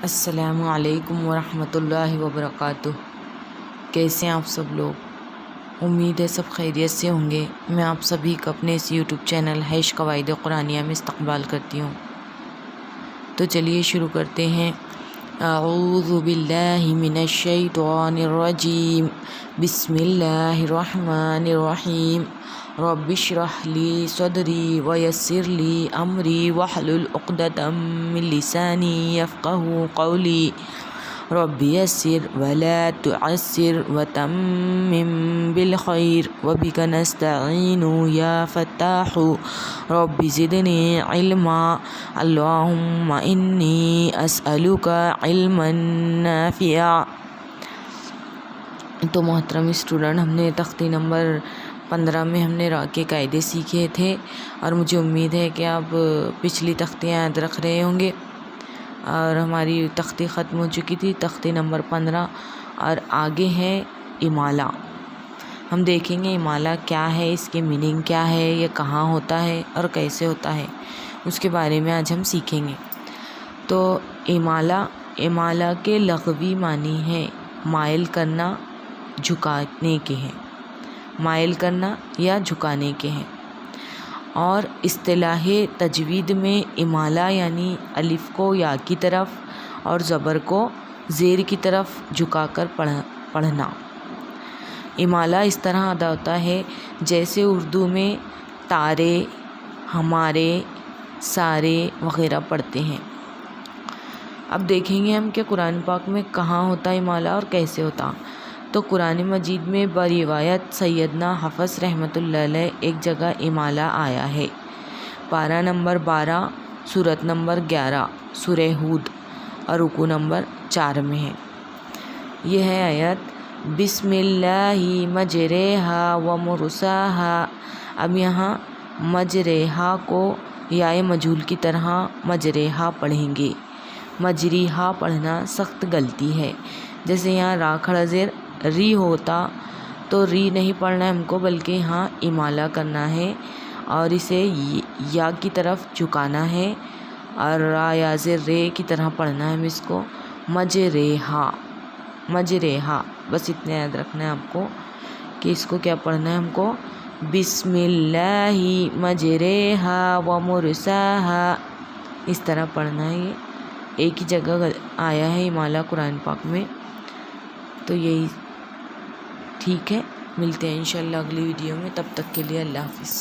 السلام علیکم ورحمۃ اللہ وبرکاتہ۔ کیسے ہیں آپ سب لوگ؟ امید ہے سب خیریت سے ہوں گے۔ میں آپ سبھی کا اپنے اس یوٹیوب چینل حیش قواعد قرآنیہ میں استقبال کرتی ہوں۔ تو چلیے شروع کرتے ہیں۔ اعوذ باللہ من الشیطان الرجیم، بسم اللہ الرحمن الرحیم۔ رب اشرح لی صدری ویسر لی امری واحلل عقدۃ من لسانی یفقہوا قولی۔ رب یسر ولا تعسر وتمم بالخیر وبک نستعین یا فتاح رب زدنی علما۔ اللہم انی اسألک علما نافعا۔ تو محترم اسٹوڈنٹ، ہم نے تختی نمبر 15 میں ہم نے را کے قاعدے سیکھے تھے، اور مجھے امید ہے کہ آپ پچھلی تختیاں یاد رکھ رہے ہوں گے۔ اور ہماری تختی ختم ہو چکی تھی، تختی نمبر 15، اور آگے ہے امالہ۔ ہم دیکھیں گے امالہ کیا ہے، اس کے میننگ کیا ہے، یہ کہاں ہوتا ہے اور کیسے ہوتا ہے، اس کے بارے میں آج ہم سیکھیں گے۔ تو امالہ کے لغوی معنی ہے مائل کرنا، جھکانے کے ہیں، مائل کرنا یا جھکانے کے ہیں۔ اور اصطلاح تجوید میں امالہ یعنی الف کو یا کی طرف اور زبر کو زیر کی طرف جھکا کر پڑھنا۔ امالہ اس طرح ادا ہوتا ہے جیسے اردو میں تارے، ہمارے، سارے وغیرہ پڑھتے ہیں۔ اب دیکھیں گے ہم کہ قرآن پاک میں کہاں ہوتا ہے امالہ اور کیسے ہوتا۔ تو قرآن مجید میں بروایت سیدنا حفص رحمۃ اللہ علیہ ایک جگہ امالہ آیا ہے۔ پارہ نمبر 12، سورت نمبر 11، سورہ ہود، اور رکوع نمبر 4 میں ہے۔ یہ ہے آیت بسم اللہ مجریہا و مرساہا۔ اب یہاں مجریہا کو یائے مجہول کی طرح مجریہا پڑھیں گے۔ مجریہا پڑھنا سخت غلطی ہے۔ جیسے یہاں را کھڑا زیر ری ہوتا تو ری نہیں پڑھنا ہے ہم کو، بلکہ یہاں امالہ کرنا ہے اور اسے یا کی طرف جھکانا ہے، اور را یا زیر رے کی طرح پڑھنا ہے ہم اس کو، مجریہا، مجریہا۔ بس اتنا یاد رکھنا ہے آپ کو کہ اس کو کیا پڑھنا ہے ہم کو، بسم اللہ مجریہا و مرساہا، اس طرح پڑھنا ہے۔ یہ ایک ہی جگہ آیا ہے امالہ قرآن پاک میں، تو یہی ٹھیک ہے۔ ملتے ہیں انشاءاللہ اگلی ویڈیو میں، تب تک کے لیے اللہ حافظ۔